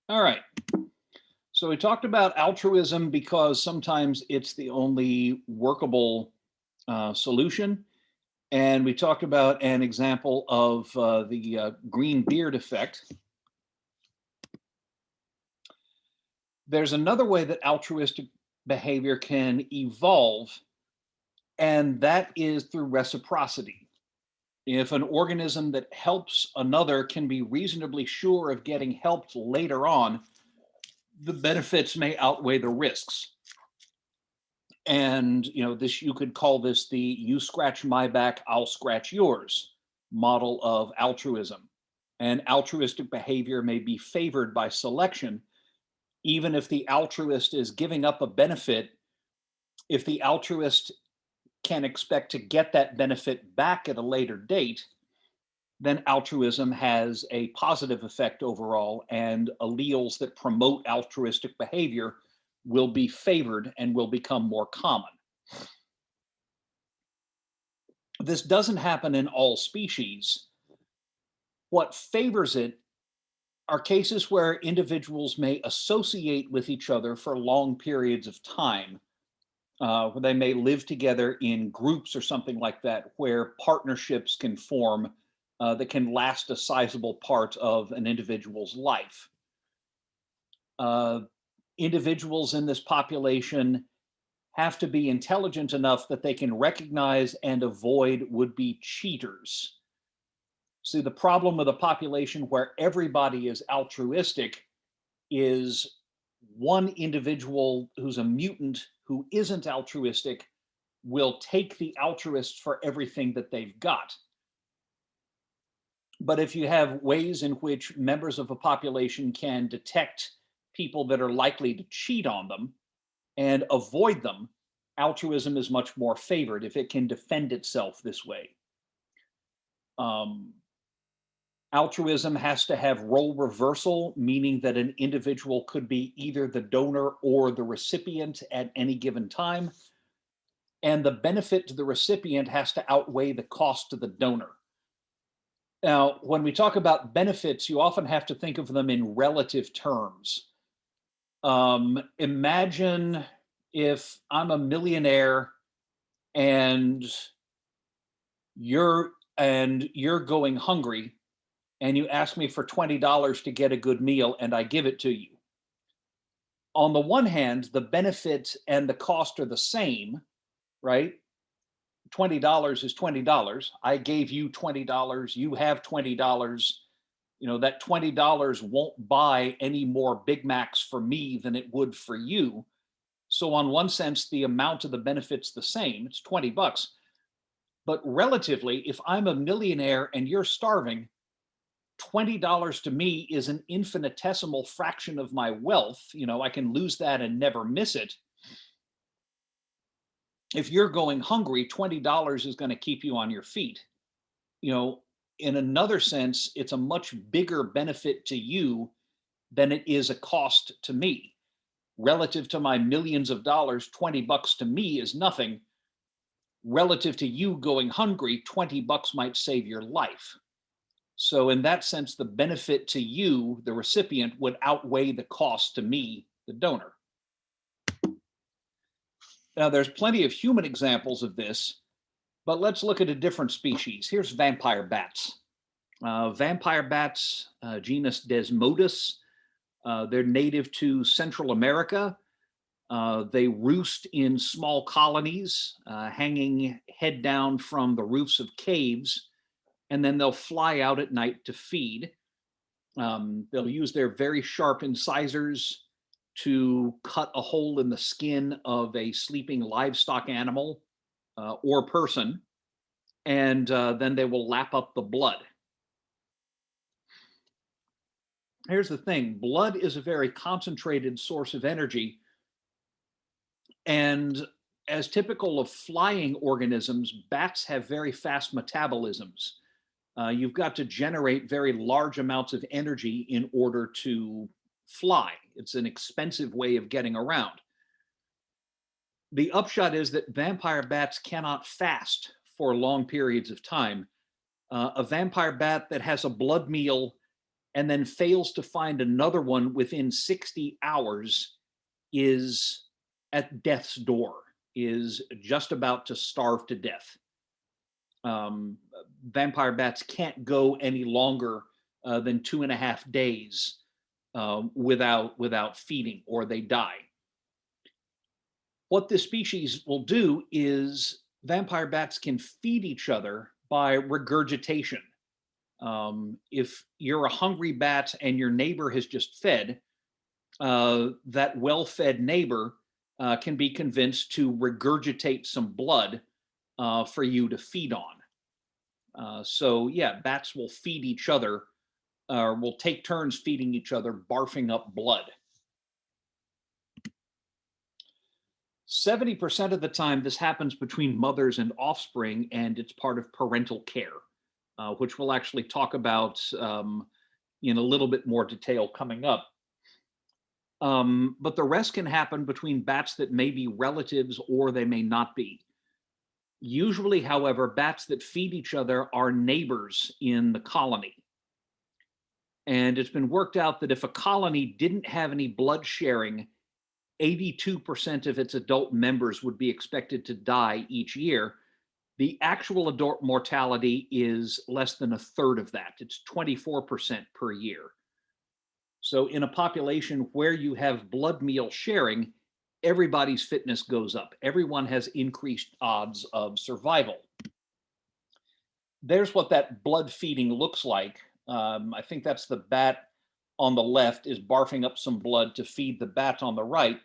All right. So we talked about altruism because sometimes it's the only workable solution. And we talked about an example of the green beard effect. There's another way that altruistic behavior can evolve, and that is through reciprocity. If an organism that helps another can be reasonably sure of getting helped later on, the benefits may outweigh the risks. And this, you could call this the "you scratch my back, I'll scratch yours" model of altruism. And altruistic behavior may be favored by selection, even if the altruist is giving up a benefit. If the altruist can expect to get that benefit back at a later date, then altruism has a positive effect overall, and alleles that promote altruistic behavior will be favored and will become more common. This doesn't happen in all species. What favors it are cases where individuals may associate with each other for long periods of time. Where they may live together in groups or something like that, where partnerships can form that can last a sizable part of an individual's life. Uh, Individuals in this population have to be intelligent enough that they can recognize and avoid would-be cheaters. See, the problem with a population where everybody is altruistic is one individual who's a mutant who isn't altruistic will take the altruists for everything that they've got. But if you have ways in which members of a population can detect people that are likely to cheat on them and avoid them, altruism is much more favored if it can defend itself this way. Um, Altruism has to have role reversal, meaning that an individual could be either the donor or the recipient at any given time. And the benefit to the recipient has to outweigh the cost to the donor. Now, when we talk about benefits, you often have to think of them in relative terms. Imagine if I'm a millionaire and you're going hungry, and you ask me for $20 to get a good meal, and I give it to you. On the one hand, the benefit and the cost are the same, right? $20 is $20. I gave you $20. You have $20. That $20 won't buy any more Big Macs for me than it would for you. So, on one sense, the amount of the benefit's the same. It's $20. But relatively, if I'm a millionaire and you're starving, $20 to me is an infinitesimal fraction of my wealth. I can lose that and never miss it. If you're going hungry, $20 is going to keep you on your feet. In another sense, it's a much bigger benefit to you than it is a cost to me. Relative to my millions of dollars, $20 to me is nothing. Relative to you going hungry, $20 might save your life. So in that sense, the benefit to you, the recipient, would outweigh the cost to me, the donor. Now, there's plenty of human examples of this, but let's look at a different species. Here's vampire bats. Vampire bats, genus Desmodus, they're native to Central America. They roost in small colonies, hanging head down from the roofs of caves, and then they'll fly out at night to feed. They'll use their very sharp incisors to cut a hole in the skin of a sleeping livestock animal or person, and then they will lap up the blood. Here's the thing: blood is a very concentrated source of energy, and as typical of flying organisms, bats have very fast metabolisms. You've got to generate very large amounts of energy in order to fly. It's an expensive way of getting around. The upshot is that vampire bats cannot fast for long periods of time. A vampire bat that has a blood meal and then fails to find another one within 60 hours is at death's door, is just about to starve to death. Um, Vampire bats can't go any longer than 2.5 days without feeding, or they die. What this species will do is vampire bats can feed each other by regurgitation. If you're a hungry bat and your neighbor has just fed, that well-fed neighbor can be convinced to regurgitate some blood for you to feed on. So yeah, bats will feed each other, or will take turns feeding each other, barfing up blood. 70% of the time, this happens between mothers and offspring, and it's part of parental care, which we'll actually talk about in a little bit more detail coming up. But the rest can happen between bats that may be relatives or they may not be. Usually, however, bats that feed each other are neighbors in the colony. And it's been worked out that if a colony didn't have any blood sharing, 82% of its adult members would be expected to die each year. The actual adult mortality is less than a third of that. It's 24% per year. So in a population where you have blood meal sharing, everybody's fitness goes up. Everyone has increased odds of survival. There's what that blood feeding looks like. I think that's the bat on the left is barfing up some blood to feed the bat on the right.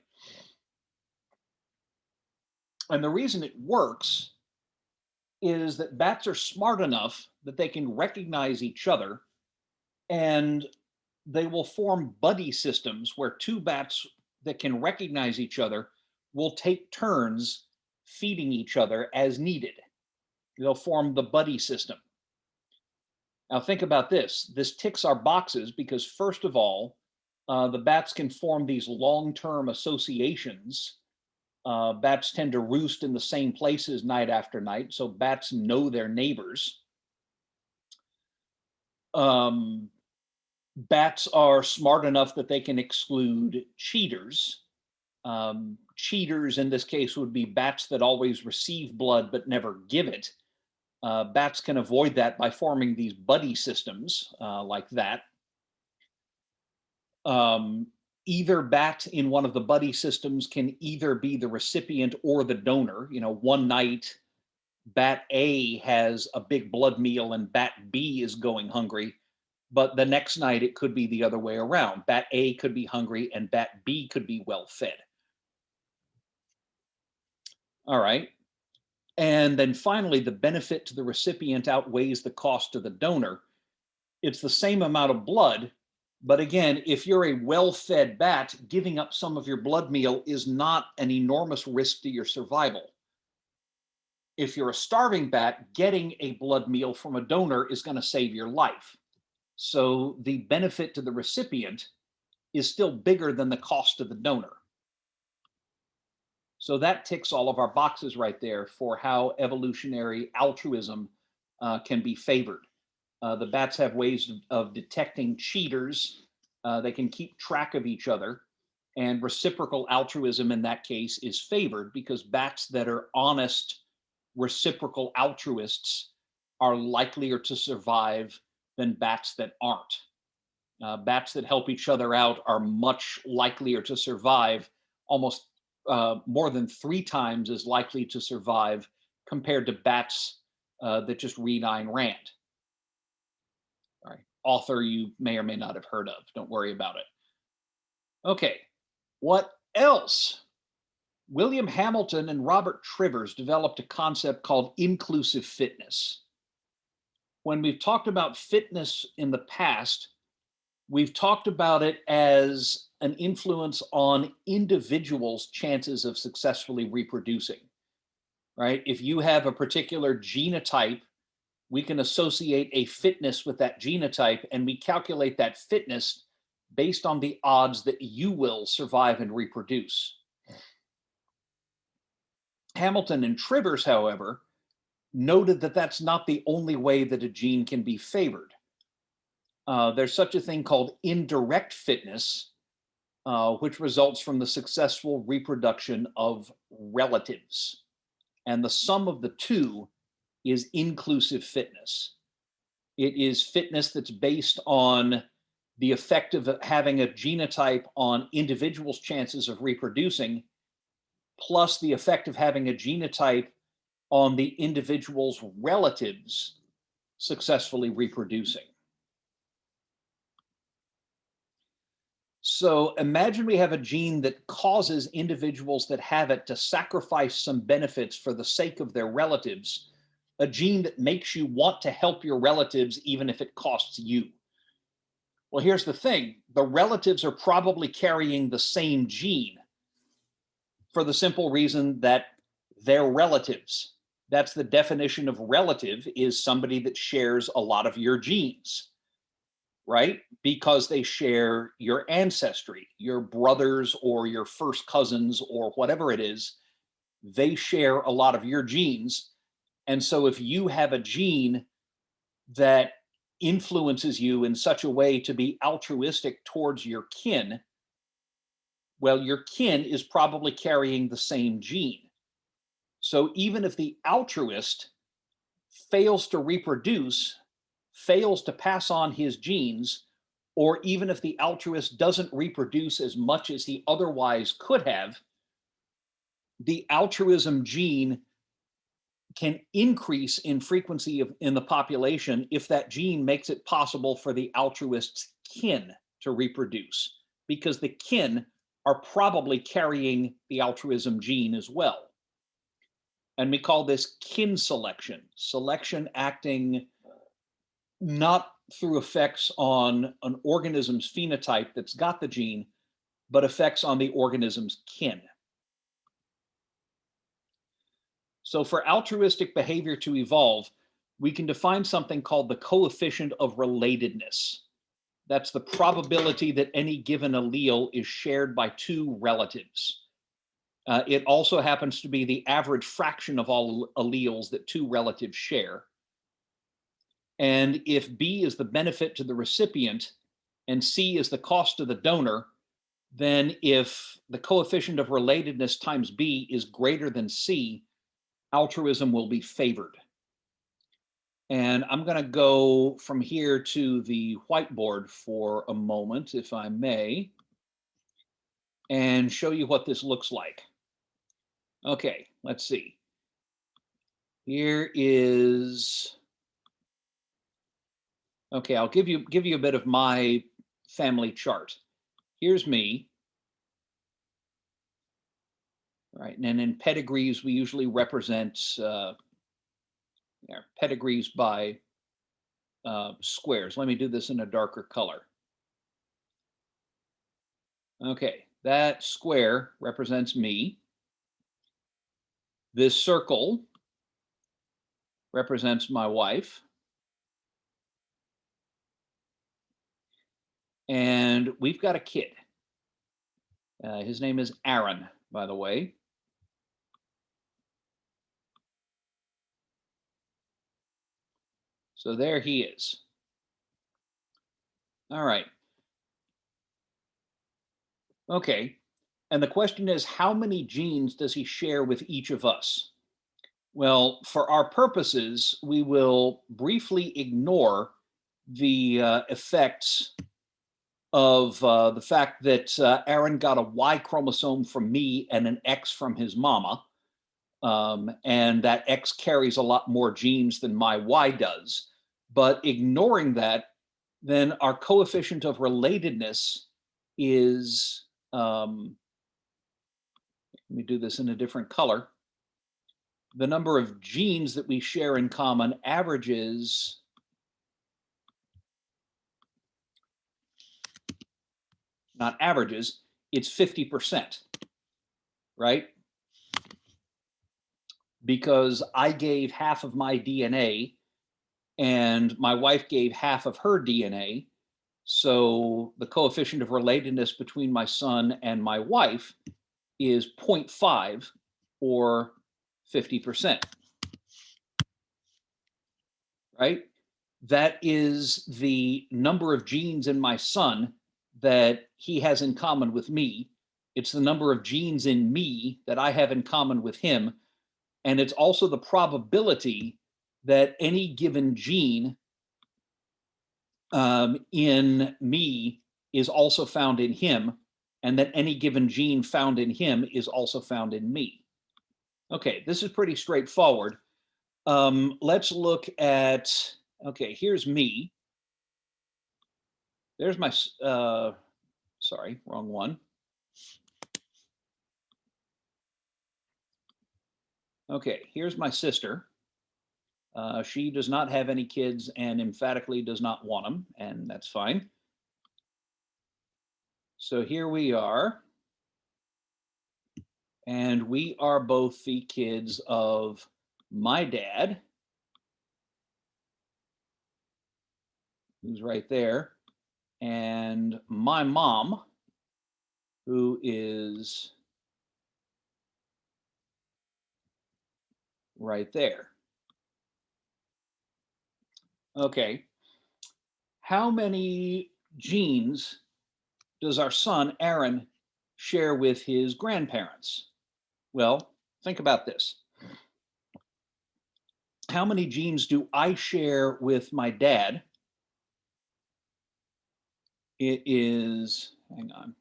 And the reason it works is that bats are smart enough that they can recognize each other, and they will form buddy systems where two bats that can recognize each other will take turns feeding each other as needed. They'll form the buddy system. Now think about this. This ticks our boxes because first of all, the bats can form these long-term associations. Bats tend to roost in the same places night after night, so bats know their neighbors. Bats are smart enough that they can exclude cheaters. Cheaters in this case would be bats that always receive blood but never give it. Bats can avoid that by forming these buddy systems like that. Either bat in one of the buddy systems can either be the recipient or the donor. You know, one night bat A has a big blood meal and bat B is going hungry, but the next night it could be the other way around. Bat A could be hungry and bat B could be well fed. All right. And then finally, the benefit to the recipient outweighs the cost to the donor. It's the same amount of blood, but again, if you're a well-fed bat, giving up some of your blood meal is not an enormous risk to your survival. If you're a starving bat, getting a blood meal from a donor is going to save your life. So the benefit to the recipient is still bigger than the cost to the donor. So that ticks all of our boxes right there for how evolutionary altruism can be favored. The bats have ways of detecting cheaters. They can keep track of each other. And reciprocal altruism in that case is favored because bats that are honest, reciprocal altruists are likelier to survive than bats that aren't. Bats that help each other out are much likelier to survive, almost more than 3 times as likely to survive compared to bats that just read Ayn Rand. All right, author you may or may not have heard of. Don't worry about it. Okay, what else? William Hamilton and Robert Trivers developed a concept called inclusive fitness. When we've talked about fitness in the past, we've talked about it as an influence on individuals' chances of successfully reproducing, right? If you have a particular genotype, we can associate a fitness with that genotype, and we calculate that fitness based on the odds that you will survive and reproduce. Hamilton and Trivers, however, noted that that's not the only way that a gene can be favored. There's such a thing called indirect fitness, which results from the successful reproduction of relatives. And the sum of the two is inclusive fitness. It is fitness that's based on the effect of having a genotype on individuals' chances of reproducing, plus the effect of having a genotype on the individual's relatives successfully reproducing. So imagine we have a gene that causes individuals that have it to sacrifice some benefits for the sake of their relatives, a gene that makes you want to help your relatives even if it costs you. Well, here's the thing. The relatives are probably carrying the same gene for the simple reason that they're relatives. That's the definition of relative, is somebody that shares a lot of your genes, right? Because they share your ancestry, your brothers or your first cousins or whatever it is, they share a lot of your genes. And so if you have a gene that influences you in such a way to be altruistic towards your kin, well, your kin is probably carrying the same gene. So even if the altruist fails to reproduce, fails to pass on his genes, or even if the altruist doesn't reproduce as much as he otherwise could have, the altruism gene can increase in frequency in the population if that gene makes it possible for the altruist's kin to reproduce, because the kin are probably carrying the altruism gene as well. And we call this kin selection, selection acting not through effects on an organism's phenotype that's got the gene, but effects on the organism's kin. So for altruistic behavior to evolve, we can define something called the coefficient of relatedness. That's the probability that any given allele is shared by two relatives. It also happens to be the average fraction of all alleles that two relatives share. And if B is the benefit to the recipient and C is the cost to the donor, then if the coefficient of relatedness times B is greater than C, altruism will be favored. And I'm going to go from here to the whiteboard for a moment, if I may, and show you what this looks like. Okay, let's see. Here is, okay, I'll give you a bit of my family chart. Here's me. Right, and then in pedigrees, we usually represent pedigrees by squares. Let me do this in a darker color. Okay, that square represents me. This circle represents my wife. And we've got a kid. His name is Aaron, by the way. So there he is. All right. Okay. And the question is, how many genes does he share with each of us? Well, for our purposes, we will briefly ignore the effects of the fact that Aaron got a Y chromosome from me and an X from his mama. And that X carries a lot more genes than my Y does. But ignoring that, then our coefficient of relatedness is, let me do this in a different color. The number of genes that we share in common averages not averages, it's 50%, right? Because I gave half of my DNA and my wife gave half of her DNA. So the coefficient of relatedness between my son and my wife is 0.5 or 50%, right? that is the number of genes in my son that he has in common with me. It's the number of genes in me that I have in common with him. And it's also the probability that any given gene in me is also found in him, and that any given gene found in him is also found in me. Okay, this is pretty straightforward. Let's look at, okay, here's me. There's my, sorry, wrong one. Okay, here's my sister. She does not have any kids and emphatically does not want them, and that's fine. So here we are. And we are both the kids of my dad, who's right there, and my mom, who is right there. Okay. How many genes does our son, Aaron, share with his grandparents? Well, think about this. How many genes do I share with my dad? It is, hang on.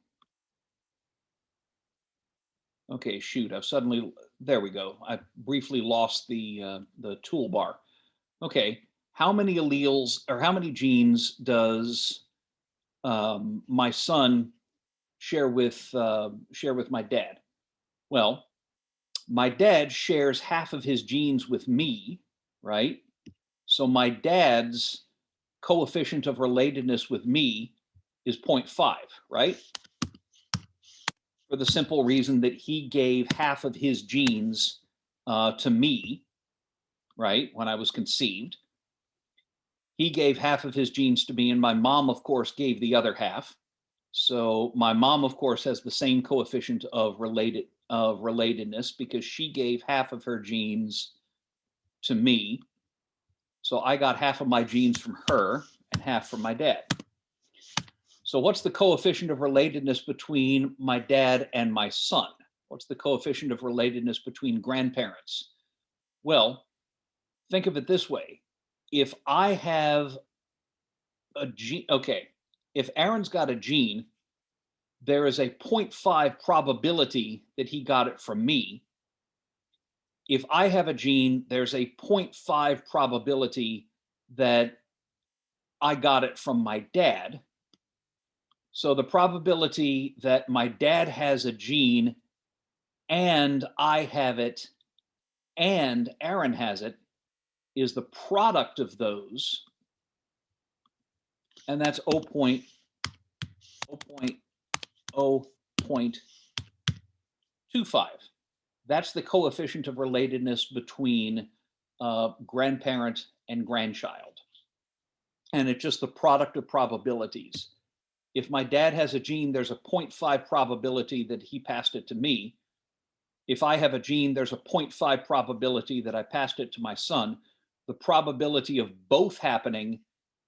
Okay, shoot, I've suddenly, there we go. I briefly lost the toolbar. Okay, how many alleles or how many genes does my son share with my dad? Well, my dad shares half of his genes with me, right? So my dad's coefficient of relatedness with me is 0.5, right? For the simple reason that he gave half of his genes to me, right, when I was conceived. He gave half of his genes to me, and my mom, of course, gave the other half. So my mom, of course, has the same coefficient of relatedness because she gave half of her genes to me. So I got half of my genes from her and half from my dad. So what's the coefficient of relatedness between my dad and my son? What's the coefficient of relatedness between grandparents? Well, think of it this way. If I have a gene, okay, if Aaron's got a gene, there is a 0.5 probability that he got it from me. If I have a gene, there's a 0.5 probability that I got it from my dad. So the probability that my dad has a gene and I have it and Aaron has it is the product of those. And that's 0.0.25. That's the coefficient of relatedness between grandparent and grandchild. And it's just the product of probabilities. If my dad has a gene, there's a 0.5 probability that he passed it to me. If I have a gene, there's a 0.5 probability that I passed it to my son. The probability of both happening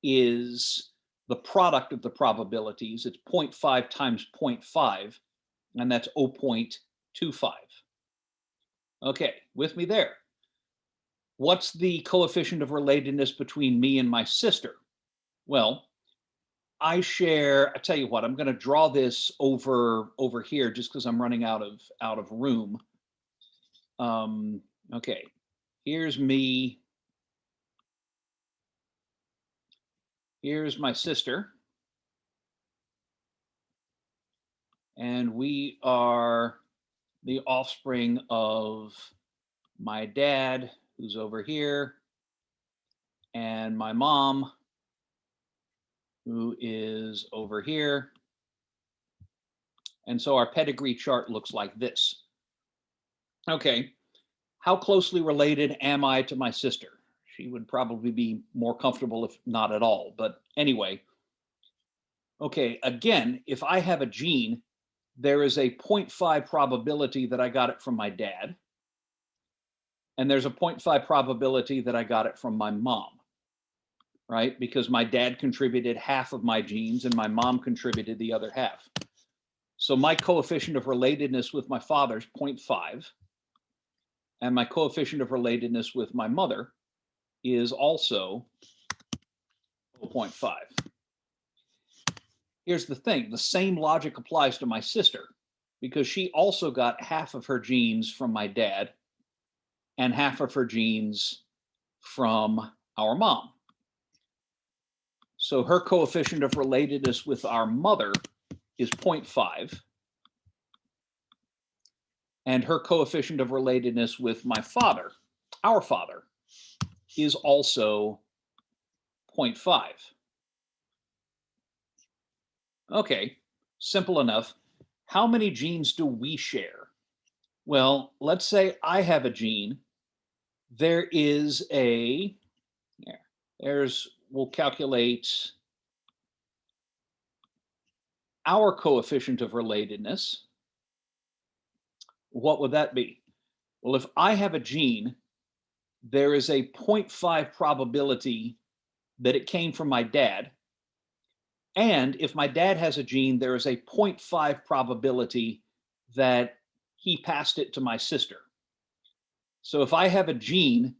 is the product of the probabilities. It's 0.5 times 0.5, and that's 0.25. Okay, with me there. What's the coefficient of relatedness between me and my sister? Well, I tell you what, I'm going to draw this over here just because I'm running out of room. Okay, here's me. Here's my sister. And we are the offspring of my dad, who's over here, and my mom, who is over here. And so our pedigree chart looks like this. Okay, how closely related am I to my sister? She would probably be more comfortable if not at all. But anyway, okay, again, if I have a gene, there is a 0.5 probability that I got it from my dad. And there's a 0.5 probability that I got it from my mom. right? Because my dad contributed half of my genes and my mom contributed the other half. So my coefficient of relatedness with my father is 0.5, and my coefficient of relatedness with my mother is also 0.5. Here's the thing, the same logic applies to my sister, because she also got half of her genes from my dad and half of her genes from our mom. So her coefficient of relatedness with our mother is 0.5, and her coefficient of relatedness with my father, our father, is also 0.5. Okay, simple enough. How many genes do we share? Well, let's say I have a gene. There is a, we'll calculate our coefficient of relatedness. What would that be? Well, if I have a gene, there is a 0.5 probability that it came from my dad. And if my dad has a gene, there is a 0.5 probability that he passed it to my sister. So if I have a gene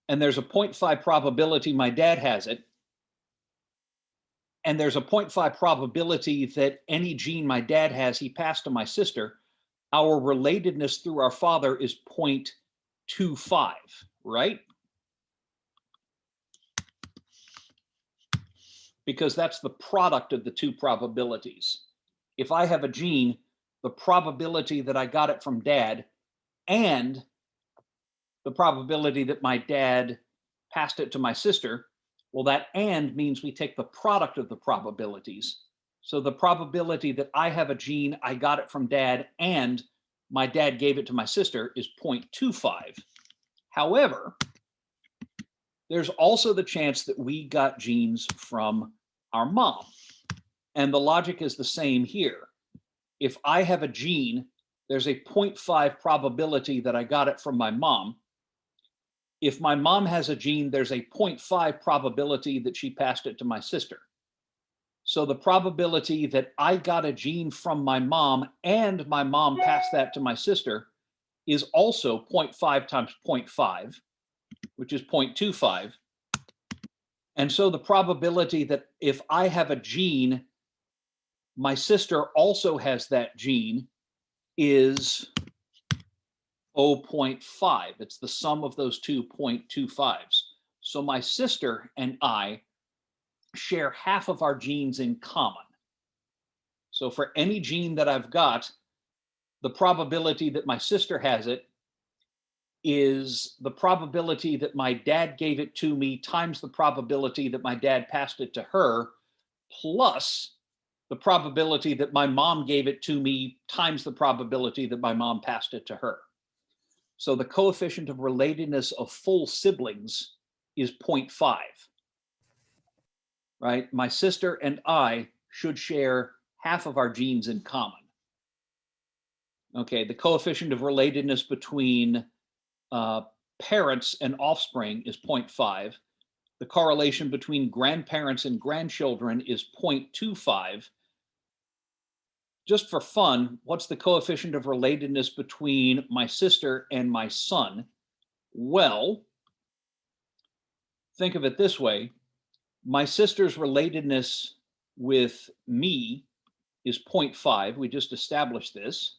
and there's a 0.5 probability my dad has it, and there's a 0.5 probability that any gene my dad has, he passed to my sister, our relatedness through our father is 0.25, right? Because that's the product of the two probabilities. If I have a gene, the probability that I got it from dad and the probability that my dad passed it to my sister, well, that and means we take the product of the probabilities. So the probability that I have a gene, I got it from dad, and my dad gave it to my sister is 0.25. However, there's also the chance that we got genes from our mom. And the logic is the same here. If I have a gene, there's a 0.5 probability that I got it from my mom. If my mom has a gene, there's a 0.5 probability that she passed it to my sister. So the probability that I got a gene from my mom and my mom passed that to my sister is also 0.5 times 0.5, which is 0.25. And so the probability that if I have a gene, my sister also has that gene is 0.5. It's the sum of those two 0.25s. So my sister and I share half of our genes in common. So for any gene that I've got, the probability that my sister has it is the probability that my dad gave it to me times the probability that my dad passed it to her, plus the probability that my mom gave it to me times the probability that my mom passed it to her. So the coefficient of relatedness of full siblings is 0.5, right? My sister and I should share half of our genes in common. Okay, the coefficient of relatedness between parents and offspring is 0.5. The correlation between grandparents and grandchildren is 0.25. Just for fun, what's the coefficient of relatedness between my sister and my son? Well, think of it this way. My sister's relatedness with me is 0.5. We just established this,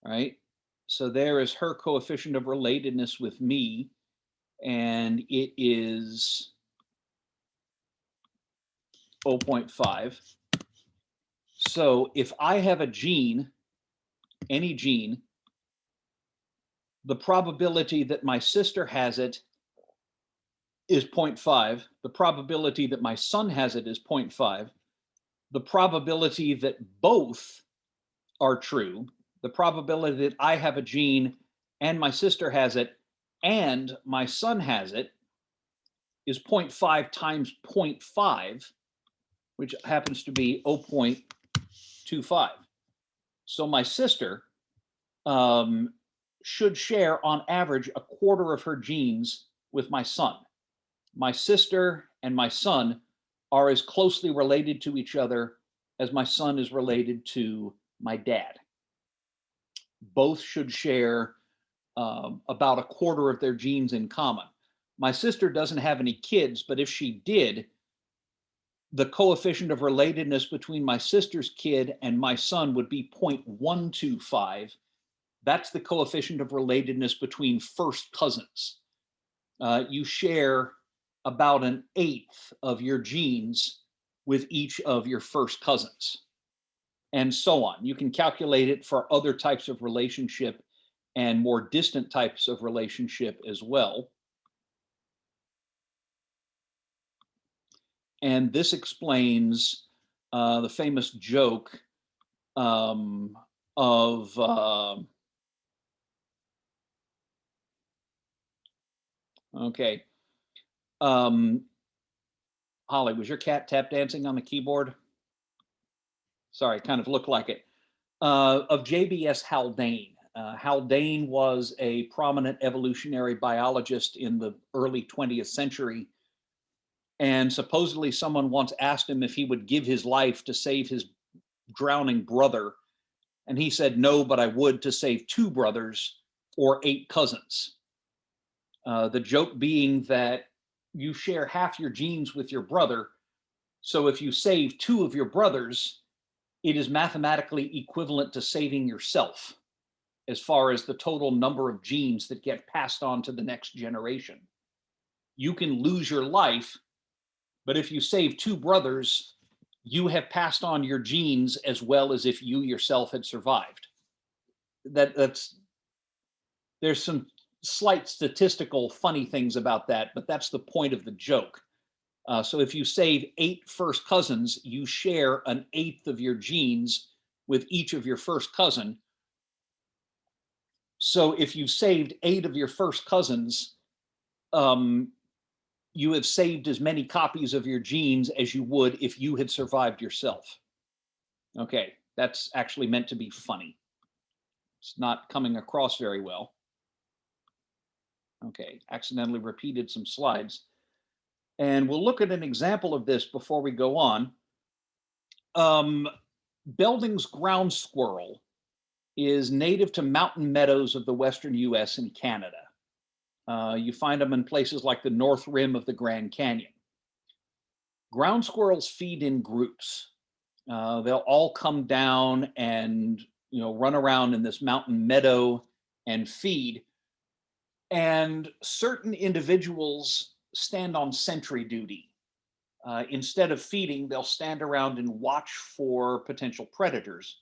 right? So there is her coefficient of relatedness with me, and it is 0.5. So if I have a gene, any gene, the probability that my sister has it is 0.5. The probability that my son has it is 0.5. The probability that both are true, the probability that I have a gene and my sister has it and my son has it is 0.5 times 0.5, which happens to be 0.25. So my sister should share on average a quarter of her genes with my son. My sister and my son are as closely related to each other as my son is related to my dad. Both should share about a quarter of their genes in common. My sister doesn't have any kids, but if she did, the coefficient of relatedness between my sister's kid and my son would be 0.125. That's the coefficient of relatedness between first cousins. You share about an eighth of your genes with each of your first cousins, and so on. You can calculate it for other types of relationship and more distant types of relationship as well. And this explains the famous joke of okay. Holly, was your cat tap dancing on the keyboard? Sorry, kind of looked like it. Of JBS Haldane. Haldane was a prominent evolutionary biologist in the early 20th century. And supposedly someone once asked him if he would give his life to save his drowning brother. And he said, no, but I would to save two brothers or eight cousins. The joke being that you share half your genes with your brother. So if you save two of your brothers, it is mathematically equivalent to saving yourself as far as the total number of genes that get passed on to the next generation. You can lose your life, but if you save two brothers, you have passed on your genes as well as if you yourself had survived. That's there's some slight statistical funny things about that, but that's the point of the joke. So if you save 8 first cousins, you share an eighth of your genes with each of your first cousin. So if you saved 8 of your first cousins, you have saved as many copies of your genes as you would if you had survived yourself. Okay, that's actually meant to be funny. It's not coming across very well. Okay, accidentally repeated some slides. And we'll look at an example of this before we go on. Belding's ground squirrel is native to mountain meadows of the western US and Canada. You find them in places like the north rim of the Grand Canyon. Ground squirrels feed in groups. They'll all come down and run around in this mountain meadow and feed. And certain individuals stand on sentry duty. Instead of feeding, they'll stand around and watch for potential predators.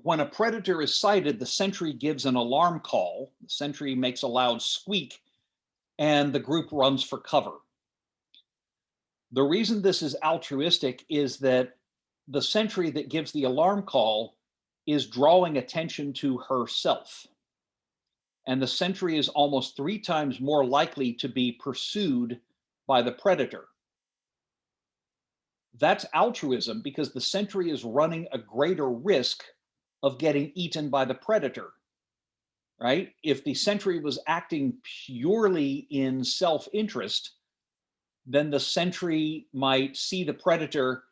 When a predator is sighted, the sentry gives an alarm call. The sentry makes a loud squeak, and the group runs for cover. The reason this is altruistic is that the sentry that gives the alarm call is drawing attention to herself. And the sentry is almost 3 times more likely to be pursued by the predator. That's altruism because the sentry is running a greater risk of getting eaten by the predator, right? If the sentry was acting purely in self-interest, then the sentry might see the predator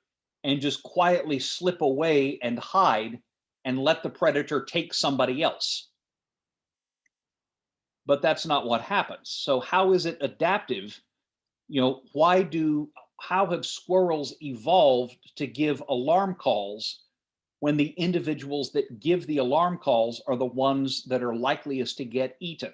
and just quietly slip away and hide and let the predator take somebody else. But that's not what happens. So how is it adaptive? How have squirrels evolved to give alarm calls when the individuals that give the alarm calls are the ones that are likeliest to get eaten?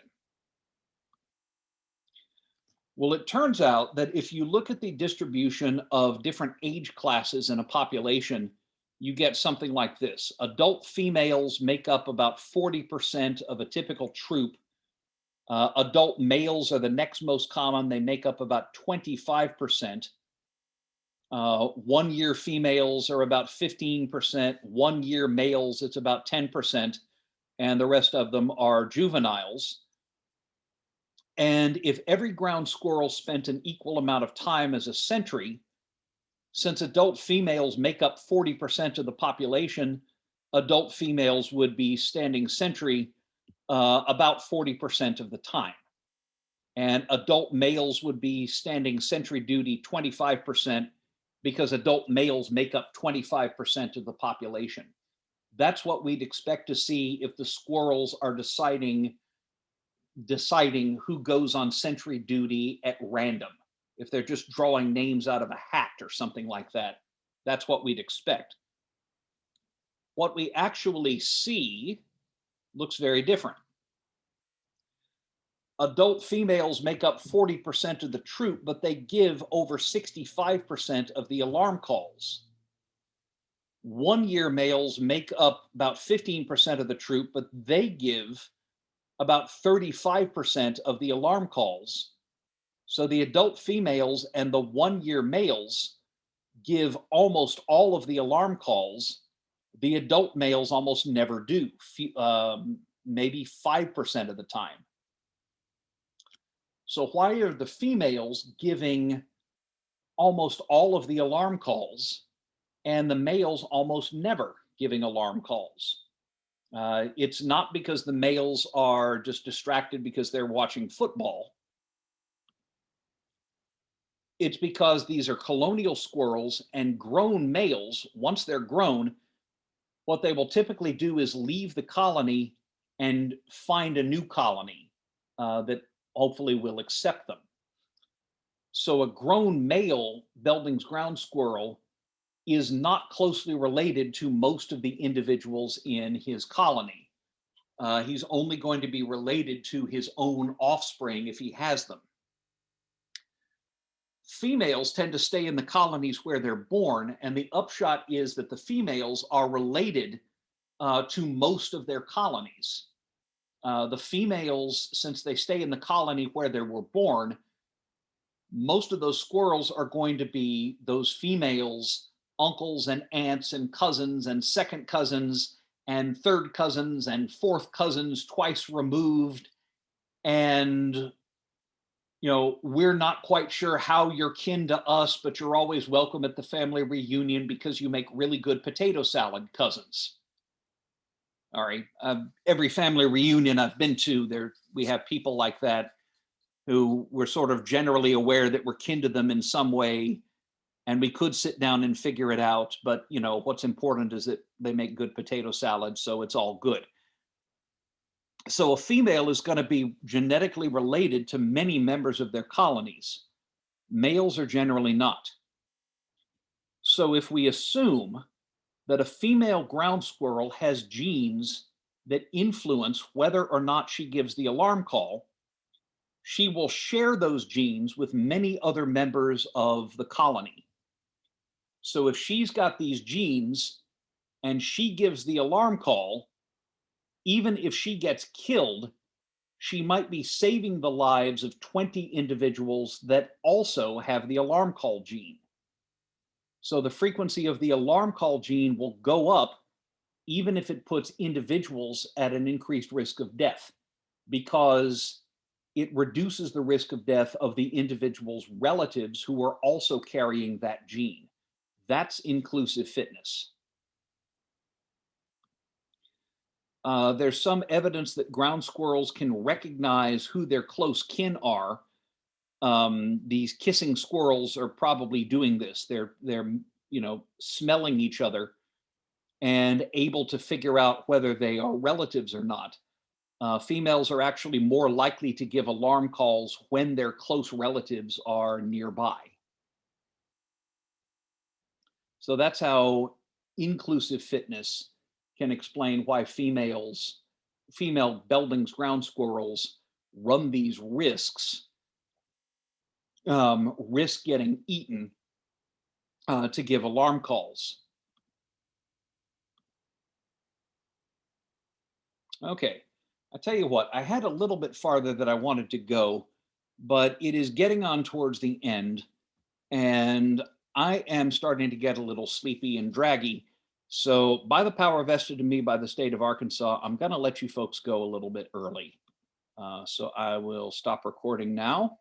Well, it turns out that if you look at the distribution of different age classes in a population, you get something like this. Adult females make up about 40% of a typical troop. Adult males are the next most common. They make up about 25%. 1-year females are about 15%. 1-year males, it's about 10%. And the rest of them are juveniles. And if every ground squirrel spent an equal amount of time as a sentry, since adult females make up 40% of the population, adult females would be standing sentry about 40% of the time. And adult males would be standing sentry duty 25% because adult males make up 25% of the population. That's what we'd expect to see if the squirrels are deciding who goes on sentry duty at random. If they're just drawing names out of a hat or something like that, that's what we'd expect. What we actually see looks very different. Adult females make up 40% of the troop, but they give over 65% of the alarm calls. 1 year males make up about 15% of the troop, but they give about 35% of the alarm calls. So the adult females and the 1 year males give almost all of the alarm calls. The adult males almost never do, maybe 5% of the time. So why are the females giving almost all of the alarm calls and the males almost never giving alarm calls? It's not because the males are just distracted because they're watching football. It's because these are colonial squirrels, and grown males, once they're grown, what they will typically do is leave the colony and find a new colony that hopefully will accept them. So a grown male Belding's ground squirrel is not closely related to most of the individuals in his colony. He's only going to be related to his own offspring if he has them. Females tend to stay in the colonies where they're born, and the upshot is that the females are related to most of their colonies. The females, since they stay in the colony where they were born, most of those squirrels are going to be those females' uncles and aunts and cousins and second cousins and third cousins and fourth cousins twice removed. And we're not quite sure how you're kin to us, but you're always welcome at the family reunion because you make really good potato salad, cousins. All right. Every family reunion I've been to, we have people like that who we're sort of generally aware that we're kin to them in some way, and we could sit down and figure it out. But what's important is that they make good potato salad, so it's all good. So a female is going to be genetically related to many members of their colonies. Males are generally not. So if we assume that a female ground squirrel has genes that influence whether or not she gives the alarm call, she will share those genes with many other members of the colony. So if she's got these genes and she gives the alarm call, even if she gets killed, she might be saving the lives of 20 individuals that also have the alarm call gene. So the frequency of the alarm call gene will go up even if it puts individuals at an increased risk of death, because it reduces the risk of death of the individual's relatives who are also carrying that gene. That's inclusive fitness. There's some evidence that ground squirrels can recognize who their close kin are. These kissing squirrels are probably doing this. They're smelling each other and able to figure out whether they are relatives or not. Females are actually more likely to give alarm calls when their close relatives are nearby. So that's how inclusive fitness can explain why female Belding's ground squirrels run these risks, risk getting eaten to give alarm calls. Okay, I tell you what, I had a little bit farther that I wanted to go, but it is getting on towards the end, and I am starting to get a little sleepy and draggy. So by the power vested in me by the state of Arkansas, I'm going to let you folks go a little bit early. So I will stop recording now.